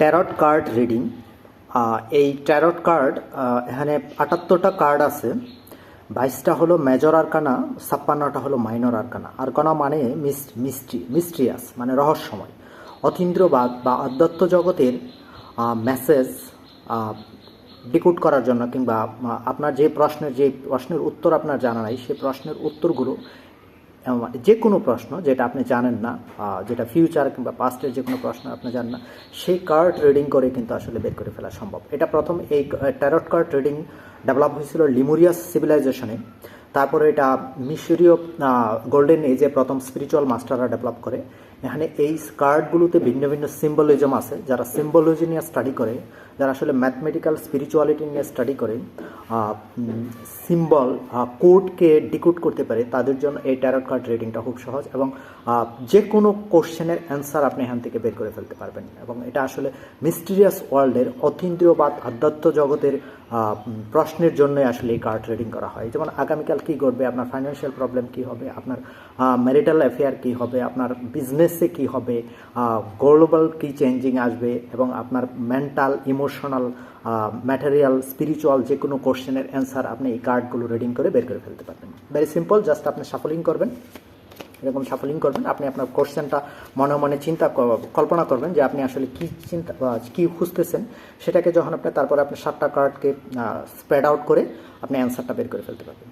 Tarot card reading. এই tarot card এখানে ৭৮টা card আছে, ২২টা হলো মেজর আরকানা, ৫৬টা হলো মাইনর আরকানা। আরকানা মানে মিস্ট্রিয়াস, মানে রহস্যময়, অতীন্দ্রবাদ বা অধ্যাত্ম জগতের মেসেজ ডিকোড করার জন্য, কিংবা আপনার যে প্রশ্নের উত্তর আপনার জানা নাই, সেই প্রশ্নের উত্তরগুলো, যে কোনো প্রশ্ন যেটা আপনি জানেন না, যেটা ফিউচার কিংবা পাস্টের যে কোনো প্রশ্ন আপনি জানেন না, সেই কার্ড রিডিং করে কিন্তু আসলে বের করে ফেলা সম্ভব। এটা প্রথম এই ট্যারট কার্ড রিডিং ডেভেলপ হয়েছিল লিমুরিয়াস সিভিলাইজেশনে। তারপরে এটা মিশরীয় গোল্ডেন এজে প্রথম স্পিরিচুয়াল মাস্টাররা ডেভেলপ করে। এখানে এই কার্ডগুলোতে ভিন্ন ভিন্ন সিম্বলিজম আছে। যারা সিম্বলজি নিয়ে স্টাডি করে, যারা আসলে ম্যাথমেটিক্যাল স্পিরিচুয়ালিটি নিয়ে স্টাডি করে, সিম্বল কোডকে ডিকোড করতে পারে, তাদের জন্য এই ট্যারট কার্ড রিডিংটা খুব সহজ, এবং যে কোনো কোশ্চেনের অ্যান্সার আপনি এখান থেকে বের করে ফেলতে পারবেন। এবং এটা আসলে মিস্টিরিয়াস ওয়ার্ল্ডের, অতীন্দ্রিয়বাদ, আধ্যাত্ম জগতের প্রশ্নের জন্যই আসলে এই কার্ড রিডিং করা হয়। যেমন আগামীকাল কী ঘটবে, আপনার ফাইন্যান্সিয়াল প্রবলেম কী হবে, আপনার ম্যারিটাল অ্যাফেয়ার কী হবে, আপনার বিজনেসে কী হবে, গ্লোবাল কী চেঞ্জিং আসবে, এবং আপনার মেন্টাল, ইমোশনাল, ম্যাটেরিয়াল, স্পিরিচুয়াল যে কোনো কোশ্চেনের অ্যান্সার আপনি এই কার্ডগুলো রিডিং করে বের করে ফেলতে পারবেন। ভেরি সিম্পল, জাস্ট আপনি শাফলিং করবেন, এরকম শাফলিং করবেন। আপনি আপনার কোশ্চেনটা মনে মনে কল্পনা করবেন যে আপনি আসলে কী খুঁজতেছেন, সেটাকে যখন আপনি তারপরে আপনি 7টা কার্ডকে স্প্রেড আউট করে আপনি অ্যান্সারটা বের করে ফেলতে পারবেন।